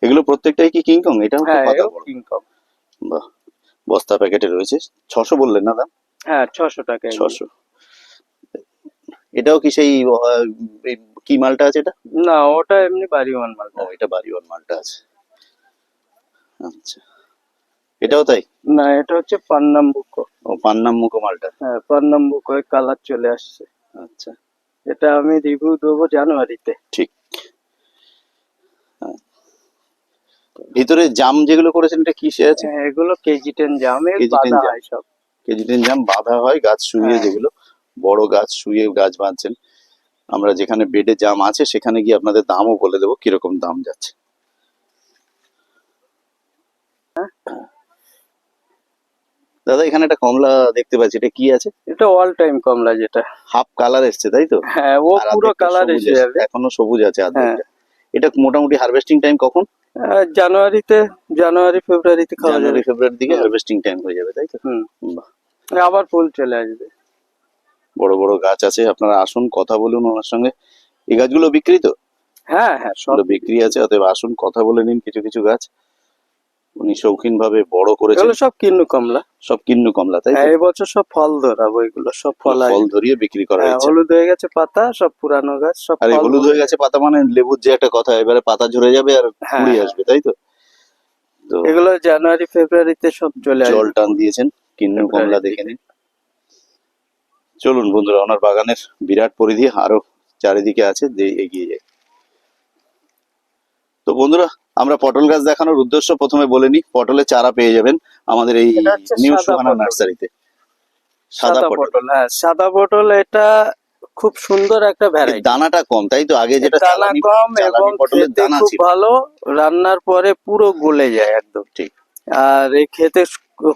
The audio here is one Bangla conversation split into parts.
এগুলো প্রত্যেকটাই কি কিংকং? এটাও তো হ্যাঁ, পাতা বড়। কিংকং। বাহ, বস্তা প্যাকেটে রয়েছে। 600 বললেন না দাম? হ্যাঁ, 600 টাকা। 600। এটাও কি সেই এই কি মালটা আছে এটা? না, ওটা এমনি বাড়িওয়ান মাল। ও, এটা বাড়িওয়ান মালটা আছে। আচ্ছা, এটাও তাই? না, এটা হচ্ছে পান্নাম্বুকো। ও, পান্নাম্বুকো মালটা। হ্যাঁ, পান্নাম্বুকো কালার চলে আসছে। আচ্ছা, এটা আমি রিভিউ দেবো জানুয়ারিতে। ঠিক। হ্যাঁ। ভিতরে জাম যেগুলো করেছেন এটা কিসে আছে? হ্যাঁ, এগুলো কেজি 10 জাম, কেজি 10 বাঁধা জাম। হয় সব। কেজি 10 জাম বাঁধা হয় গাছ শুইয়ে, হ্যাঁ। যেগুলো বড় গাছ শুইয়ে গাছ বাঁধছেন। আমরা যেখানে বেডে জাম আছে সেখানে গিয়ে আপনাদের দামও বলে দেবো কিরকম দাম যাচ্ছে। দাদা, এখানে একটা কমলা দেখতে পাচ্ছি, এটা কি আছে? এটা অল টাইম কমলা যেটা। হাফ কালার এসছে তাই তো? হ্যাঁ, ও আর পুরো অর্ধেকটা কালার সবুজ এসে এসছে, যাবে। এখনো সবুজ আছে হ্যাঁ। অর্ধেকটা। এটা মোটামুটি হারভেস্টিং টাইম কখন? জানুয়ারি ফেব্রুয়ারিতে খাওয়া যাবে। জানুয়ারি ফেব্রুয়ারির দিকে হুম। হারভেস্টিং টাইম হয়ে যাবে তাই তো? হুম। বাহ, আবার ফুল চলে আসবে। বড় বড় গাছ আছে, আপনারা আসুন কথা বলুন ওনার সঙ্গে। এই গাছগুলো বিক্রি তো? হ্যাঁ হ্যাঁ, সব এগুলো বিক্রি আছে, অতএব আসুন কথা বলে নিন। কিছু কিছু গাছ উনি শৌখিন ভাবে বড় করেছেন। এগুলো সব কিন্নু কমলা। সব কিন্নু কমলা তাই তো? হ্যাঁ, এবছর সব ফল ধরাবো, এগুলো সব ফল ফল আসবে। ধরিয়ে বিক্রি করার হ্যাঁ, ইচ্ছা। হলুদ হয়ে গেছে পাতা, সব পুরানো গাছ, সব আর এই ফল হলুদ হয়ে গেছে পাতা মানে লেবুর যে একটা কথা, এবারে পাতা ঝরে যাবে আর হ্যাঁ কুড়ি হ্যাঁ। আসবে তাই তো? তো এগুলো জানুয়ারি ফেব্রুয়ারিতে সব চলে জল আসবে। টান দিয়েছেন, কিন্নু কমলা ফেব্রুয়ারির দেখে দিকে। নিন। চলুন বন্ধুরা, ওনার বাগানের বিরাট পরিধি আরো চারিদিকে আছে, যে এগিয়ে যায়। তো বন্ধুরা, আমরা পটল গাছ দেখানোর উদ্দেশ্য প্রথমে বলে নিই। পটলের চারা পেয়ে যাবেন আমাদের এই এটা হচ্ছে নিউ সাদা সুহানা পটল। নার্সারিতে। সাদা সাদা পটল। পটল, হ্যাঁ, সাদা পটল। এটা খুব সুন্দর একটা এর ভ্যারাইটি। দানাটা কম তাই তো? আগে যেটা দানা চালানি কম এবং চালানি পটলের খেতে দানা খুব ছিল। ভালো। রান্নার পরে পুরো গলে যায় একদম। ঠিক। আর এই খেতে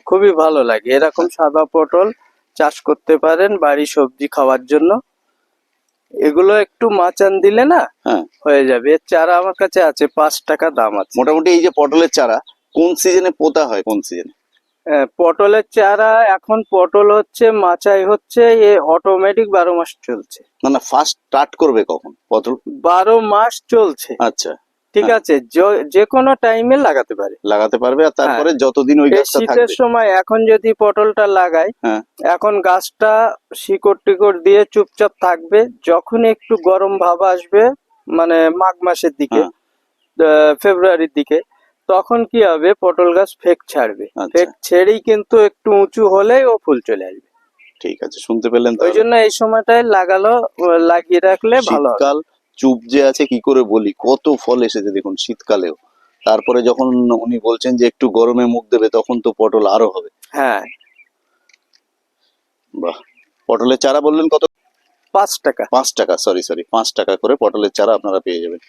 খুবই ভালো লাগে। এরকম সাদা পটল চাষ করতে পারেন বাড়ি সবজি খাওয়ার জন্য। এগুলো একটু মাচান দিলে না হ্যাঁ, হয়ে যাবে। এর চারা আমার কাছে আছে, 5 টাকা দাম আছে। মোটামুটি এই যে পটলের চারা কোন সিজনে পোতা হয়, কোন সিজনে? পটলের চারা এখন পটল হচ্ছে, মাচাই হচ্ছে, এ অটোমেটিক 12 মাস চলছে। না না, ফার্স্ট স্টার্ট করবে কখন পটল? 12 মাস চলছে। আচ্ছা, ঠিক হ্যাঁ, আছে, যে কোনো টাইমে লাগাতে পারে। লাগাতে পারবে। আর হ্যাঁ, তারপরে যতদিন ওই এই গাছটা শীতের থাকবে। সময় এখন যদি পটলটা লাগাই, হ্যাঁ, এখন গাছটা শিকড় টিকড় দিয়ে চুপচাপ থাকবে। যখন একটু গরম ভাব আসবে, মানে মাঘ মাসের দিকে, হ্যাঁ, ফেব্রুয়ারির দিকে, তখন কি হবে, পটল গাছ ফেক ছাড়বে। আচ্ছা, ফেক ছেড়েই কিন্তু একটু উঁচু হলেই ও ফুল চলে আসবে। ঠিক আছে, শুনতে পেলেন ওই তাহলে। জন্য এই সময়টায় লাগিয়ে রাখলে ভালো হবে। শীতকাল চুপ যে আছে কি করে বলি, কত ফল এসেছে দেখুন শীতকালেও। তারপরে যখন উনি বলছেন যে একটু গরমে মুখ দেবে, তখন তো পটল আরো হবে। হ্যাঁ, বাহ, পটলের চারা বললেন কত? 5 টাকা। 5 টাকা, সরি 5 টাকা করে পটলের চারা আপনারা পেয়ে যাবেন।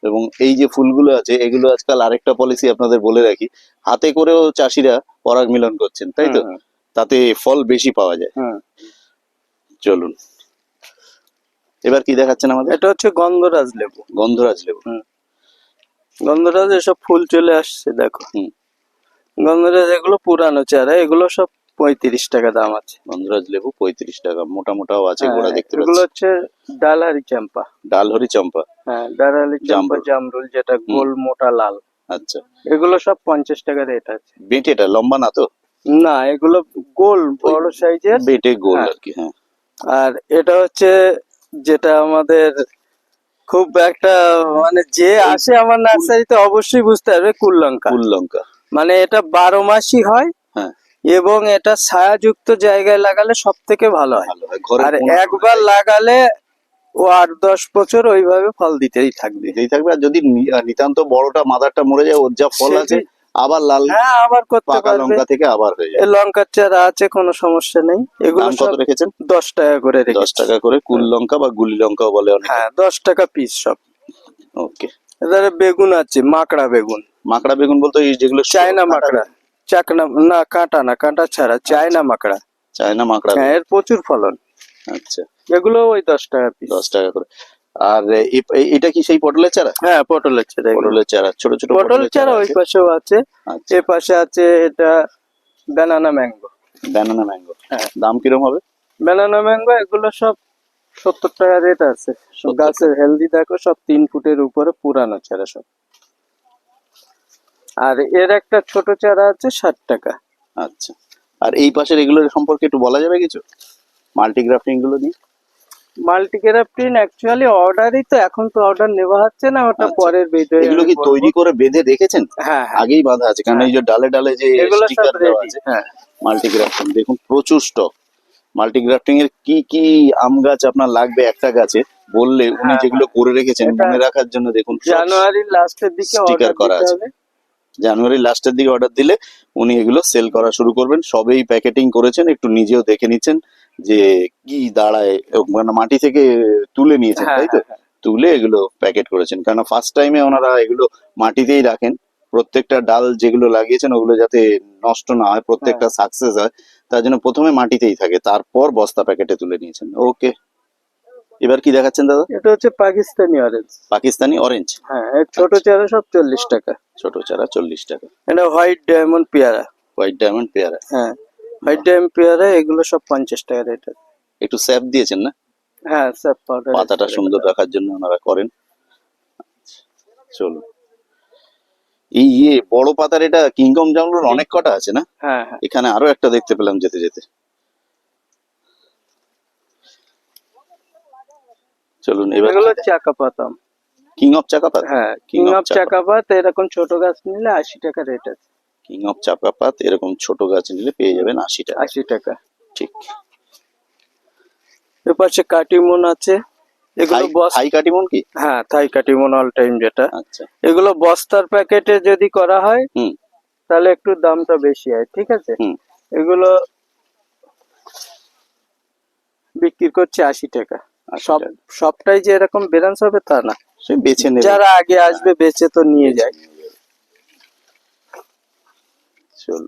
এবং এই যে ফুলগুলো আছে, এগুলো আজকাল আরেকটা পলিসি আপনাদের বলে রাখি, হাতে করেও চাষিরা পরাগ মিলন করছেন তাই তো? হুম তাতে ফল বেশি পাওয়া যায়। হুম। চলুন, এবার কি দেখাচ্ছেন আমাদের? এটা হচ্ছে গন্ধরাজ লেবু। গন্ধরাজ লেবু। গন্ধরাজ এসব ফুল চলে আসছে, দেখো। হুম। গন্ধরাজ এগুলো পুরানো চারা, এগুলো সব 35 টাকা দাম আছে। গন্ধরাজ লেবু 35 টাকা, মোটা মোটাও আছে, হ্যাঁ, গোড়া দেখতে এগুলো পাচ্ছি। হচ্ছে ডালহারি চাম্পা। ডালহরি চম্পা। হ্যাঁ, ডালহারি চাম্পা, জামরুল। জামরুল যেটা গোল মোটা লাল। আচ্ছা, এগুলো সব 50 টাকা রেট আছে। বেটেটা লম্বা না তো? না, এগুলো গোল ওই বড় সাইজের। বেটে গোল হ্যাঁ। আর কি, হ্যাঁ। আর এটা হচ্ছে যেটা আমাদের খুব একটা, মানে যে আসে আমার নার্সারিতে অবশ্যই বুঝতে পারবে, কুললঙ্কা। কুল লঙ্কা। মানে এটা 12 মাসই হয় হ্যাঁ, এবং এটা ছায়াযুক্ত জায়গায় লাগালে সব থেকে ভালো হয়। ভালো হয় ঘরের আর কোণা একবার লাগালে ও 8-10 বছর ওইভাবে ফল দিতেই থাকবে। দিতেই থাকবে। আর যদি নিতান্ত বড়টা মাদারটা মরে যায়, ওর যা ফল আছে সেটি- আবার লাল হ্যাঁ, আবার করতে পাকা পারবে। লঙ্কা থেকে আবার হয়ে এই যায়। লঙ্কার চারা আছে, কোনো সমস্যা নেই। এগুলো দাম কত সব রেখেছেন? 10 টাকা করে 10 রেখেছি। টাকা করে কুল লঙ্কা বা গুলি লঙ্কাও বলে অনেকে। হ্যাঁ, 10 টাকা পিস সব। ওকে। এবারে বেগুন আছে, মাকড়া বেগুন। মাকড়া বেগুন বলতে এই যেগুলো চায়না কাঁটা মাকড়া। বেগুন? চাকনা না, কাঁটা না, কাঁটা ছাড়া চায়না মাকড়া। চায়না মাকড়া হ্যাঁ, বেগুন। এর প্রচুর ফলন। আচ্ছা, এগুলো ওই 10 টাকা পিস। 10 টাকা করে। আর এটা কি সেই পটলের চারা? হ্যাঁ, পটলের চারা এগুলো। পটলের চারা, ছোট ছোট পটল পটলের চারা চারা ওই আছে। পাশেও আছে। আচ্ছা, এ পাশে আছে এটা ব্যানানা ম্যাঙ্গো। Banana mango. হ্যাঁ, দাম কিরম হবে? ব্যানানা ম্যাঙ্গো এগুলো সব 70 টাকা রেট আছে। 70 গাছের হেলদি দেখো, সব 3 ফুটের উপরে পুরানো চারা সব। আর এর একটা ছোট চারা আছে 60 টাকা। আচ্ছা, আর এই পাশের এগুলোর সম্পর্কে একটু বলা যাবে কিছু, মাল্টিগ্রাফটিং গুলো নিয়ে? মাল্টিগ্রাফটিং অ্যাকচুয়ালি অর্ডারই তো, এখন তো অর্ডার নেওয়া হচ্ছে না, ওটা আচ্ছা। পরের ভিডিও। এগুলো কি তৈরি করে বেঁধে রেখেছেন? হ্যাঁ হ্যাঁ, আগেই বাঁধা আছে, কারণ হ্যাঁ। এই যে ডালে ডালে যে এগুলো সব স্টিকার দেওয়া রেডি। আছে। হ্যাঁ, মাল্টিগ্রাফটিং দেখুন প্রচুর স্টক। মাল্টিগ্রাফটিং এর কি কি আম গাছ আপনার লাগবে একটা গাছে বললে উনি হ্যাঁ, যেগুলো করে রেখেছেন এটা মনে রাখার জন্য দেখুন জানুয়ারির লাস্টের দিকে স্টিকার অর্ডার করা দিতে আছে। হবে। জানুয়ারির লাস্টের দিকে অর্ডার দিলে উনি এগুলো সেল করা শুরু করবেন। সবেই প্যাকেটিং করেছেন, একটু নিজেও দেখে নিচ্ছেন যে কি দাঁড়ায়, মানে মাটি থেকে তুলে নিয়েছেন হ্যাঁ তাই তো? হ্যাঁ হ্যাঁ। তুলে এগুলো প্যাকেট করেছেন, কারণ ফার্স্ট টাইমে ওনারা এগুলো মাটিতেই রাখেন। প্রত্যেকটা ডাল যেগুলো লাগিয়েছেন ওগুলো যাতে নষ্ট না হয়, প্রত্যেকটা সাকসেস হয়, তার জন্য প্রথমে মাটিতেই থাকে, তারপর বস্তা প্যাকেটে তুলে নিয়েছেন। ওকে, এবার কি দেখাচ্ছেন দাদা? এটা হচ্ছে পাকিস্তানি অরেঞ্জ। পাকিস্তানি অরেঞ্জ। হ্যাঁ, এর ছোট আচ্ছা। চারা সব 40 টাকা। ছোট চারা 40 টাকা। এটা হোয়াইট ডায়মন্ড পেয়ারা। হোয়াইট ডায়মন্ড পেয়ারা। হ্যাঁ, হোয়াইট ডায়মন্ড পেয়ারা এগুলো সব 50 টাকা রেট। একটু স্যাপ দিয়েছেন না? হ্যাঁ, সব পাউডার। পাতাটা সুন্দর রাখার জন্য ওনারা করেন। চলুন, এই বড় পাতার এটা কিংডম জামরুল অনেক কটা আছে না? হ্যাঁ হ্যাঁ। এখানে আরো একটা দেখতে পেলাম যেতে যেতে। চলুন এবার এগুলো চাকা পাতাম। King of চাকাপাত। হ্যাঁ, কিং অফ চাকাপাত এরকম ছোট গাছ নিলে 80 টাকা রেট আছে। কিং অফ চাকাপাত এরকম ছোট গাছ নিলে পেয়ে যাবেন 80 টাকা। 80 টাকা। ঠিক। এর পাশে কাটিমন আছে। এগুলো থাই কাটিমন কি? হ্যাঁ, থাই কাটিমন অল টাইম যেটা। আচ্ছা। এগুলো বস্তার প্যাকেটে যদি করা হয় হুম তাহলে একটু দামটা বেশি হয়, ঠিক আছে? হুম। এগুলো বিক্রি করছে 80 টাকা। 80 সব টাকা। সবটাই যে এরকম বেরান্স হবে তা না, সে বেছে নেবে। যারা আগে আসবে বেচে তো নিয়ে যায়। চল,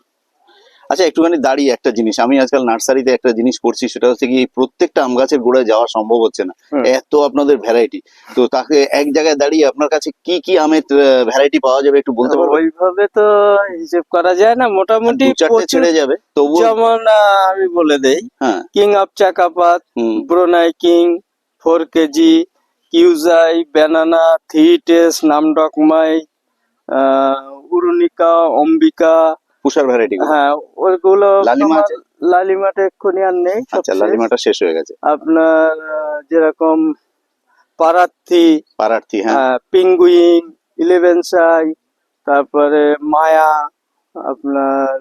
আচ্ছা একটুখানি দাঁড়িয়ে একটা জিনিস, আমি আজকাল নার্সারিতে একটা জিনিস করছি, সেটা হচ্ছে কি প্রত্যেকটা আম গাছের গোড়ায় যাওয়া সম্ভব হচ্ছে না, হুম। এত আপনাদের ভ্যারাইটি। তো তাকে এক জায়গায় দাঁড়িয়ে আপনার কাছে কি কি আমের ভ্যারাইটি পাওয়া যাবে একটু বলতে পারবেন? ওইভাবে তো হিসেব করা যায় না, মোটামুটি দু চারটে প্রচুর। ছেড়ে যাবে তবু। যেমন আমি বলে দেই, হ্যাঁ। কিং অফ চাকাপাত, হুম। ব্রোনাই কিং, 4 কেজি, কিউজাই, ব্যানানা, থিটেস, নামডকমাই, উরুনিকা, অম্বিকা। পুষার ভ্যারাইটি গুলো। হ্যাঁ, ওইগুলো লালিমা তোমার আছে? লালিমাটা এক্ষুনি আর নেই, সব আচ্ছা, শেষ। লালিমাটা শেষ হয়ে গেছে। আপনার যেরকম পারাথি, পারার্থী, হ্যাঁ। পিঙ্গুইন, 11 সাই, তারপরে মায়া, আপনার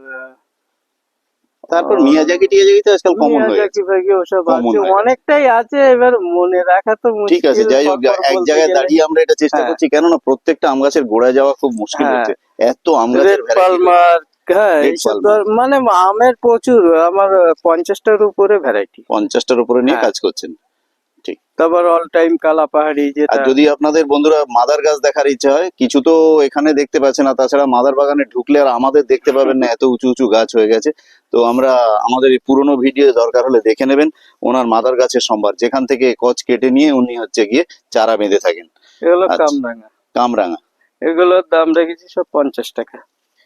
তারপর মিয়াজাকি টিয়াজাকি তো আজকাল কমন হয়ে গেছে। মিয়াজাকি ফাকি ওসব Common আছে, হয়ে গেছে। অনেকটাই আছে, এবার মনে রাখা তো মুশকিল। ঠিক আছে, যাই হোক, পরপর এক বলতে জায়গায় গেলে। দাঁড়িয়ে আমরা এটা চেষ্টা হ্যাঁ। করছি, কেননা প্রত্যেকটা আম গাছের গোড়ায় যাওয়া খুব মুশকিল হ্যাঁ। হচ্ছে, এত আম গাছের রেড ভ্যারাইটি। পালমার, হ্যাঁ, Red এইসব Palmer। মানে আমের প্রচুর, আমার 50টার উপরে ভ্যারাইটি। 50টার উপরে নিয়ে হ্যাঁ। কাজ করছেন। ঠিক। তারপর অল টাইম কালা পাহাড়ি আর যেটা। যদি আপনাদের বন্ধুরা মাদার গাছ দেখার ইচ্ছা হয়, কিছু তো এখানে দেখতে পাচ্ছেন না, তাছাড়া মাদার বাগানে ঢুকলে আর আমাদের দেখতে পাবেন না, এত উঁচু উঁচু গাছ হয়ে গেছে। তো আমরা আমাদের এই পুরোনো ভিডিও দরকার হলে দেখে নেবেন ওনার মাদার গাছের সম্ভার, যেখান থেকে কচ কেটে নিয়ে উনি হচ্ছে গিয়ে চারা বেঁধে থাকেন। এগুলো আচ্ছা। কামরাঙা। কামরাঙা। এগুলোর দাম রেখেছি সব 50 টাকা।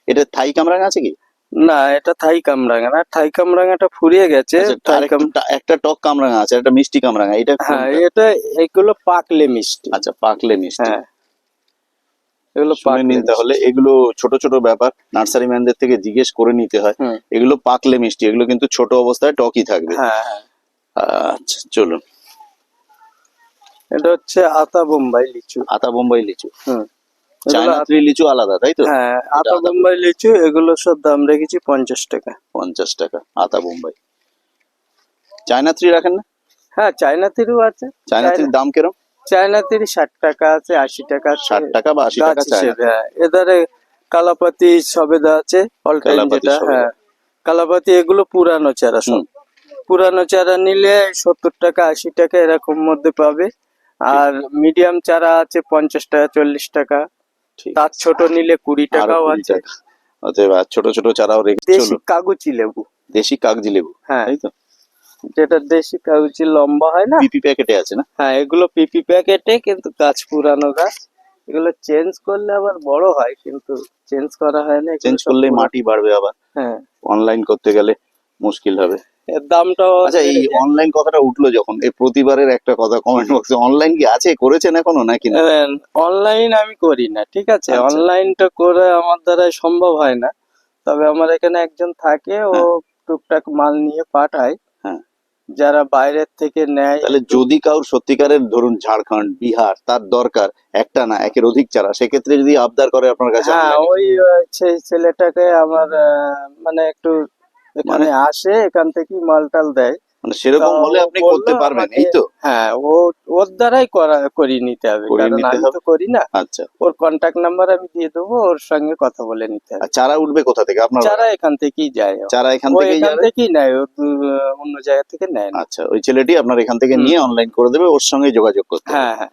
এটা থাই কামরাঙা আছে কি? না, এটা থাই কামরাঙা না, থাই কামরাঙাটা ফুরিয়ে গেছে। আচ্ছা, থাই একটা টক কামরাঙা আছে, একটা মিষ্টি কামরাঙা, এটা হ্যাঁ, কোনটা? এটা এগুলো পাকলে মিষ্টি। আচ্ছা, পাকলে মিষ্টি। হ্যাঁ, এগুলো শুনে পাকলে নিন তাহলে, মিষ্টি। এগুলো ছোট ছোট ব্যাপার, নার্সারি ম্যানদের থেকে জিজ্ঞেস করে নিতে হয়। হুম। এগুলো পাকলে মিষ্টি, এগুলো কিন্তু ছোট অবস্থায় টকই থাকবে। হ্যাঁ হ্যাঁ। আচ্ছা চলুন। এটা হচ্ছে আতা বোম্বাই লিচু। আতা বোম্বাই লিচু। হুম। চায়না থ্রি লিচু আলাদা তাই তো? হ্যাঁ, এটা আতা বোম্বাই লিচু, এগুলো সব দাম রেখেছি 50 টাকা। 50 টাকা আতা বোম্বাই। চায়না থ্রি রাখেন না? হ্যাঁ, চায়না তিরু আছে। চায়না থ্রির দাম কিরম? চায়না তিরি 60 টাকা আছে, 80 টাকা আছে। 60 টাকা বা 80 টাকা গাছ চায়না। হিসেবে, হ্যাঁ। এধারে কালাপাতি সবেদা আছে, অল টাইম কালাপাতি যেটা। সবেদা। হ্যাঁ, কালাপাতি এগুলো পুরানো চারা সব। হুম। পুরানো চারা নিলে 70 টাকা 80 টাকা এরকম মধ্যে পাবে। আর মিডিয়াম চারা আছে 50 টাকা 40 টাকা। ঠিক। তার ছোট নিলে 20 আরো টাকাও 20 আছে। টাকা। অতএব আর ছোট ছোট চারাও রেখে দেশি চলুন। কাগজি লেবু। দেশি কাগজি লেবু। হ্যাঁ, তাই তো? যেটা দেশি কাগজি লম্বা হয় না। পিপি প্যাকেটে আছে না? হ্যাঁ, এগুলো পিপি প্যাকেটে, কিন্তু গাছ পুরানো গাছ। এগুলো চেঞ্জ করলে আবার বড় হয়, কিন্তু চেঞ্জ করা হয় না। এগুলো চেঞ্জ সব করলে পুরো- মাটি বাড়বে আবার, হ্যাঁ। অনলাইন করতে গেলে মুশকিল হবে। এর দামটাও আচ্ছা, এই বেড়ে যায়। অনলাইন কথাটা উঠলো যখন, এই প্রতিবারের একটা কথা কমেন্ট বক্সে, অনলাইন কি আছে, করেছেন এখনো নাকি না? অনলাইন আমি করি না, ঠিক আছে, আচ্ছা। অনলাইনটা করে আমার দ্বারা সম্ভব হয় না। তবে আমার এখানে একজন থাকে, ও হ্যাঁ। টুকটাক মাল নিয়ে পাঠায়, হ্যাঁ। যারা বাইরের থেকে নেয়। তাহলে যদি কারোর সত্যিকারের ধরুন ঝাড়খণ্ড, বিহার তার দরকার একটা না একের অধিক চারা, সেক্ষেত্রে যদি আবদার করে আপনার কাছে হ্যাঁ, অনলাইনে, ওই সেই ছেলেটাকে আমার মানে একটু এখানে আসে, এখান থেকেই মালটাল দেয়। মানে সেরকম তা হলে ও আপনি বললো করতে পারবেন, আমাকে, এই তো? হ্যাঁ, ওর দ্বারাই করিয়ে নিতে হবে, করিয়ে কারণ নিতে আমি হবে। তো করি না। আচ্ছা। ওর কন্টাক্ট নাম্বার আমি দিয়ে দেবো, ওর সঙ্গে কথা বলে নিতে আর হবে। চারা উঠবে কোথা থেকে আপনার? যারা এখান থেকেই যায়, চারা এখান ও থেকেই এখান যাবে? থেকেই নেয়, ও অন্য জায়গা থেকে নেয় না। আচ্ছা, ওই ছেলেটি আপনার এখান থেকে হুম। নিয়ে অনলাইন করে দেবে, ওর সঙ্গে যোগাযোগ করতে হবে। হ্যাঁ, হ্যাঁ।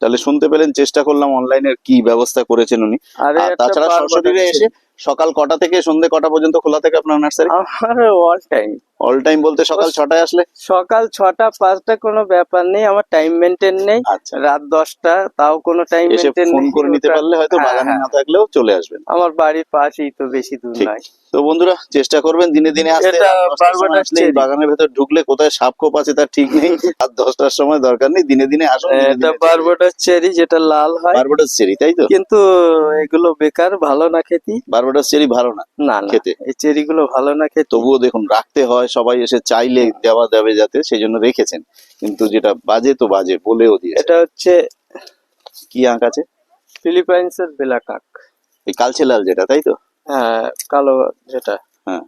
তাহলে শুনতে পেলেন, চেষ্টা করলাম অনলাইনের কি ব্যবস্থা করেছেন উনি। আরে আর একটা তাছাড়া সশরীরে এসে সকাল কটা থেকে সন্ধ্যে কটা পর্যন্ত খোলা থাকে আপনার নার্সারি? আমার অল টাইম। অল টাইম বলতে সকাল 6টায় আসলে? সকাল 6টা 5টা কোনো ব্যাপার নেই, আমার টাইম মেনটেন নেই। আচ্ছা, রাত 10টা তাও কোনো টাইম এসে মেনটেন ফোন নেই। করে নিতে ওটা পারলে হয়তো হ্যাঁ, বাগানে হ্যাঁ, না থাকলেও চলে আসবেন। আমার বাড়ির পাশেই তো, বেশি দূর ঠিক। নয়। তো বন্ধুরা, চেষ্টা করবেন দিনে দিনে আসতে। এটা রাত 10টার সময় বারবাটাস আসলে এই চেরি। বাগানের ভেতর ঢুকলে কোথায় সাপ খোপ আছে তার ঠিক নেই। রাত 10টার সময় দরকার নেই, দিনে দিনে আসুন, দিনে এটা দিনে চলে যান। বারবাটাস চেরি, যেটা লাল হয়, বারবাডাস চেরি, তাই তো? কিন্তু এগুলো বেকার, ভালো না খেতে। বারবাডাস চেরি ভালো না না, না, খেতে? এই চেরি গুলো ভালো না খেতে। তবুও দেখুন, রাখতে হয়, সবাই এসে চাইলে দেওয়া যাবে যাতে, সেই জন্য রেখেছেন। কিন্তু যেটা বাজে তো বাজে, বলেও দিয়েছে। এটা হচ্ছে কি আঁক আছে? ফিলিপাইন্সের বেলাকাক। এই কালচে লাল যেটা, তাই তো? হ্যাঁ, কালো যেটা। হ্যাঁ।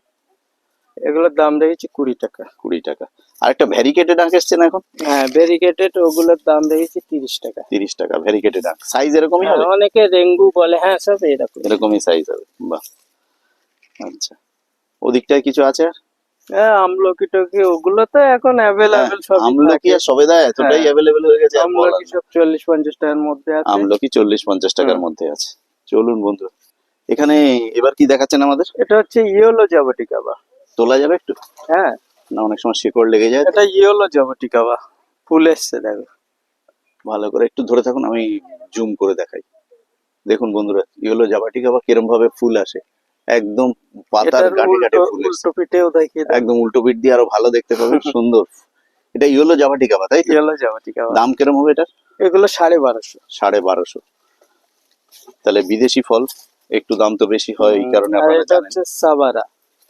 এগুলোর দাম রেখেছি 20 টাকা। 20 টাকা। আর একটা ভ্যারিকেটেড আঁক এসছে না এখন? হ্যাঁ, ভেরিগেটেড, ওগুলোর দাম রেখেছি 30 টাকা। 30 টাকা ভ্যারিকেটেড আঁক। সাইজ এরকমই হ্যাঁ, হবে? অনেকে রেঙ্গু বলে, হ্যাঁ, সব এরকম। এরকমই সাইজ হবে, বাহ। আচ্ছা, ওদিকটায় কিছু আছে আর? হ্যাঁ, আমলকি টকি ওগুলো তো এখন হ্যাঁ, অ্যাভেলেবেল সবই আমলকি থাকে। আর সবেদা এতটাই হ্যাঁ, অ্যাভেলেবেল হয়ে গেছে, আর বলার আমলকি না। সব 40-50 টাকার মধ্যে আছে। আমলকি 40-50 টাকার হুম। মধ্যে আছে। চলুন বন্ধু, এখানে এবার কি দেখাচ্ছেন আমাদের? এটা হচ্ছে ইয়েলো জাবটিকাবা। তোলা যাবে একটু? হ্যাঁ, না, অনেক সময় শিকড় লেগে যায় তো। এটা ইয়েলো জাবটিকাবা, ফুল এসছে দেখো। ভালো করে একটু ধরে থাকুন, আমি জুম করে দেখাই। দেখুন বন্ধুরা, ইয়েলো জাবাটিকা বা কিরম ভাবে ফুল আসে, একদম পাতার এটার গাঁটে গাঁটে উল্টো ফুল এসছে। উল্টো পিঠেও দেখিয়ে দাও। একদম উল্টো পিঠ দিয়ে আরো ভালো দেখতে পাবেন, সুন্দর। এটা ইয়েলো জাবাটিকা বা, তাই তো? ইয়েলো জাবটিকাবা। দাম কিরম হবে এটা? এগুলো 1250। 1250। তাহলে বিদেশি ফল, একটু দাম তো বেশি হয়, এই কারণে আর আপনারা এটা জানেন। হচ্ছে সাবারা।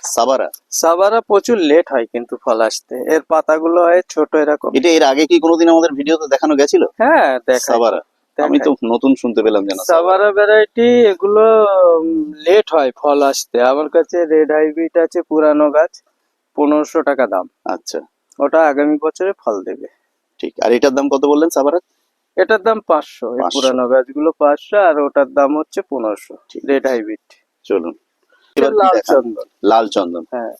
সাবারা। সাবারা প্রচুর লেট হয় কিন্তু ফল আসতে, এর পাতাগুলো হয় ছোট এরকম। এটা এর আগে কি কোনোদিন আমাদের ভিডিওতে দেখানো গেছিল? হ্যাঁ, দেখাই। সাবারা। আমি তো নতুন শুনতে পেলাম যেন সাবারা। সাবারা ভ্যারাইটি, এগুলো লেট হয় ফল আসতে। আমার কাছে রেড হাইব্রিড আছে, পুরানো গাছ, 1500 টাকা দাম। আচ্ছা, ওটা আগামী বছরে ফল দেবে। ঠিক। আর এটার দাম কত বললেন সাবারা? এটার দাম 500, এই 500। পুরানো গাছগুলো 500, আর ওটার দাম হচ্ছে 1500, ঠিক রেড আছে। হাইব্রিড। চলুন এবার কি লাল দেখান? চন্দন। লাল চন্দন। হ্যাঁ,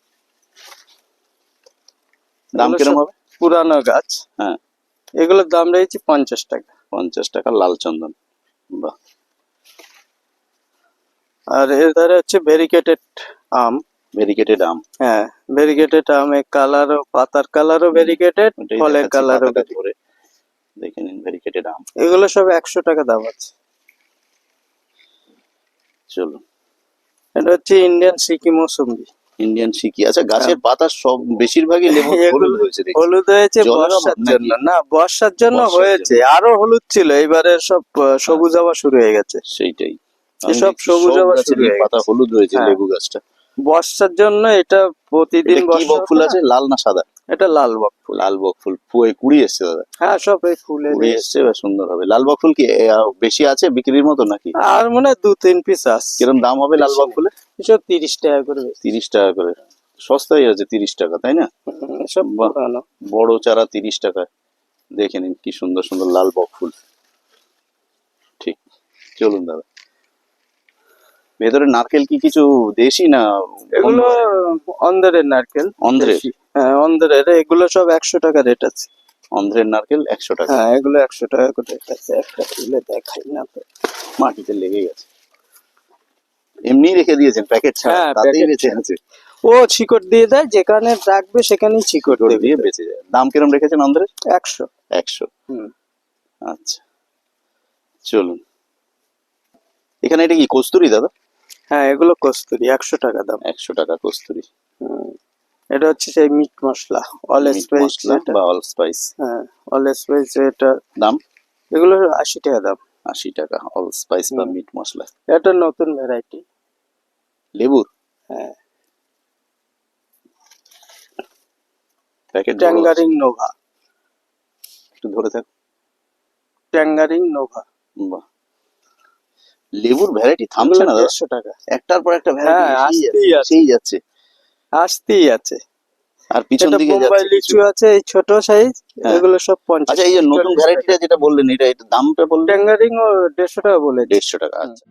দাম এগুলো কিরম সব হবে? পুরানো গাছ। হ্যাঁ, এগুলোর দাম রয়েছে 50 টাকা। 50 টাকা লাল চন্দন, বাহ। আর এর ধারে হচ্ছে ভেরিকেটেড আম। ভেরিকেটেড আম। হ্যাঁ, ভেরিকেটেড আম, এর কালারও, পাতার কালারও ভেরিকেটেড, ওটাই ফলের দেখাচ্ছি, কালারও পাতাটা ধরে দেখে নিন, ভেরিকেটেড আম। এগুলো সব 100 টাকা দাম আছে। চলুন, এটা হচ্ছে ইন্ডিয়ান সিকি মৌসুম্বি। ইন্ডিয়ান সিকি। আচ্ছা, গাছের পাতা সব বেশিরভাগই লেবু হলুদ এগুলো হয়েছে দেখছি। হলুদ হয়েছে জলের অভাব বর্ষার নাকি? জন্য, না, বর্ষার জন্য বর্ষার হয়েছে, আরো হলুদ ছিল, এবারে সব সবুজ হওয়া শুরু হয়ে গেছে। সেইটাই, আমি এসব দেখছি সবুজ সব হওয়া শুরু গাছেরই হয়ে পাতা গেছে। হলুদ হয়েছে, হ্যাঁ। লেবু গাছটা। বর্ষার জন্য এটা প্রতিদিন এটা কি বর্ষা বক ফুল হতো আছে, না? লাল না সাদা? এটা লাল বক ফুল। লাল বক ফুল। কুড়ি এসছে দাদা? হ্যাঁ, সব এই ফুলের কুড়ি এসছে, এবার সুন্দর হবে। লাল বক ফুল কি বেশি আছে বিক্রির মতো নাকি? আর মনে হয় 2-3 পিস আছে। কিরম দাম হবে লাল বক ফুলে? এসব 30 টাকা করে বেশি। 30 টাকা করে? সস্তাই আছে 30 টাকা, তাই না? এসব বাহ। পুরানো। বড় চারা 30 টাকা। দেখে নিন কি সুন্দর সুন্দর লাল বক ফুল। ঠিক। চলুন দাদা, ভেতরে নারকেল কি কিছু দেশি না এগুলো অন্য? অন্ধ্রের নারকেল। অন্ধ্রের? দেশি। হ্যাঁ, অন্ধ্রের। এগুলো সব 100 টাকা রেট আছে। অন্ধ্রের নারকেল 100 টাকা? হ্যাঁ, এগুলো 100 টাকা করে রেট আছে। একটা তুলে দেখাই না তো। মাটিতে লেগে গেছে। এমনি রেখে দিয়েছেন প্যাকেট ছাড়া, হ্যাঁ, তাতেই প্যাকেট বেঁচে ছাড়া। আছে। ও শিকড় দিয়ে দেয়, যেখানে রাখবে সেখানেই শিকড় শিকড় দেবে। দিয়ে বেঁচে যায়। দাম কিরম রেখেছেন অন্ধ্রের? 100। 100। হুম। আচ্ছা, চলুন। এখানে এটা কি কস্তুরি দাদা? হ্যাঁ, এগুলো কস্তুরি, 100 টাকা দাম। 100 টাকা কস্তুরি। হুম। এটা হচ্ছে সেই মিট মশলা, অল মিট স্পাইস। মশলা বা অল স্পাইস। হ্যাঁ, অল স্পাইস এটা দাম এগুলো 80 টাকা দাম। 80 টাকা অল স্পাইস বা হুম। মিট মশলা। এটা নতুন ভ্যারাইটি। লেবুর হ্যাঁ, প্যাকেট ট্যাঙ্গারিং নোভা। একটু ধরে থাক। ট্যাঙ্গারিং নোভা বাহ, লেবুর ভ্যারাইটি থামছে না দাদা, 150 টাকা। একটার পর একটা হ্যাঁ, ভ্যারাইটি আসতেই আছে। সেই যাচ্ছে। আসতেই আছে। আর পিছন এটা দিকে বোম্বাই যাচ্ছে কিছু। লিচু আছে এই ছোট সাইজ, হ্যাঁ। এগুলো সব 50 আচ্ছা, এই যে নতুন 40 ভ্যারাইটিটা যেটা বললেন, এটা দামটা বললেন ট্যাঙ্গারিং ও 150 টাকা বলেছে। 150 টাকা। হুম। আচ্ছা।